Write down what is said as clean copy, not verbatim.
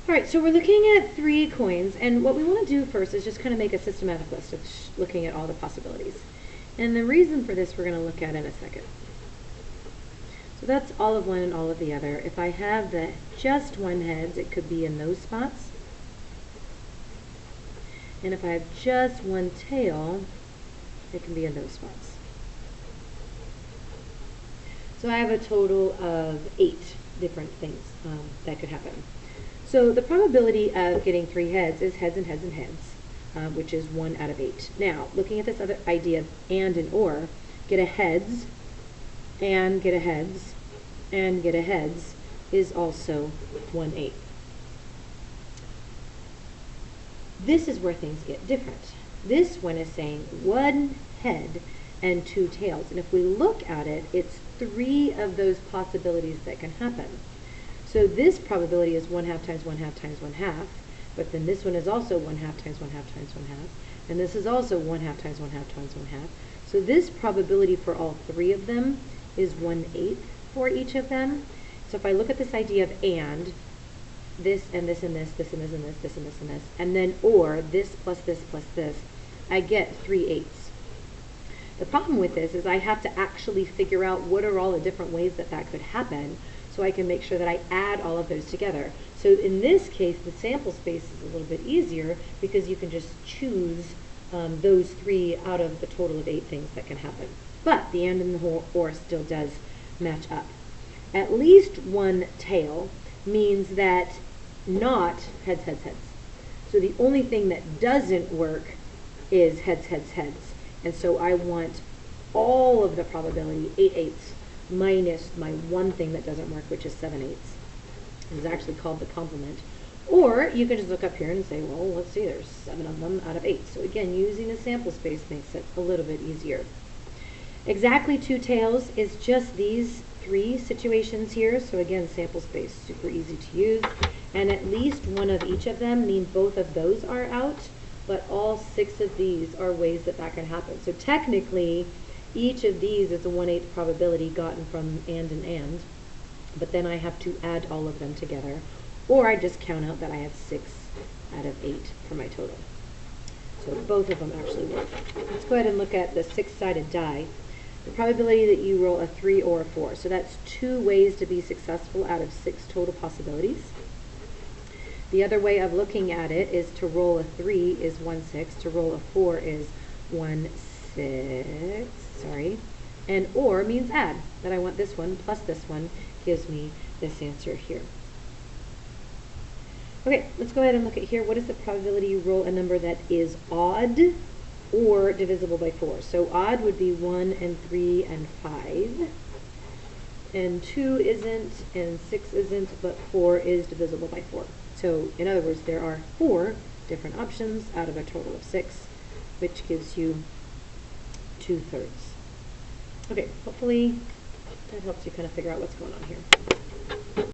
All right, so we're looking at 3 coins, and what we want to do first is just kind of make a systematic list of looking at all the possibilities. And the reason for this we're going to look at in a second. So that's all of one and all of the other. If I have the just one heads, it could be in those spots. And if I have just one tail, it can be in those spots. So I have a total of 8 different things that could happen. So the probability of getting 3 heads is heads and heads and heads, which is 1 out of 8. Now, looking at this other idea of and or, get a heads, and get a heads, and get a heads is also 1/8. This is where things get different. This one is saying 1 head and 2 tails. And if we look at it, it's 3 of those possibilities that can happen. So this probability is 1/2 times 1/2 times 1/2, but then this one is also 1/2 times 1/2 times 1/2, and this is also 1/2 times 1/2 times 1/2. So this probability for all 3 of them is 1/8 for each of them. So if I look at this idea of and, this and this and this, this and this and this, this and this and this, and then or, this plus this plus this, I get 3/8. The problem with this is I have to actually figure out what are all the different ways that that could happen, so I can make sure that I add all of those together. So in this case, the sample space is a little bit easier because you can just choose those 3 out of the total of 8 things that can happen. But the and and the or still does match up. At least 1 tail means that not heads, heads, heads. So the only thing that doesn't work is heads, heads, heads. And so I want all of the probability, 8/8, minus my one thing that doesn't work, which is 7/8. It's actually called the complement. Or you can just look up here and say, well, let's see, there's 7 of them out of 8. So again, using a sample space makes it a little bit easier. Exactly 2 tails is just these 3 situations here. So again, sample space, super easy to use. And at least 1 of each of them means both of those are out, but all 6 of these are ways that that can happen. So technically, each of these is a 1/8 probability gotten from and, but then I have to add all of them together, or I just count out that I have 6 out of 8 for my total. So both of them actually work. Let's go ahead and look at the 6-sided die. The probability that you roll a 3 or a 4. So that's 2 ways to be successful out of 6 total possibilities. The other way of looking at it is to roll a 3 is 1/6, to roll a 4 is 1/6, and or means add, that I want this one plus this one gives me this answer here. Okay, let's go ahead and look at here. What is the probability you roll a number that is odd or divisible by 4? So odd would be 1 and 3 and 5. And 2 isn't, and 6 isn't, but 4 is divisible by 4. So in other words, there are 4 different options out of a total of 6, which gives you 2/3. Okay, hopefully that helps you kind of figure out what's going on here.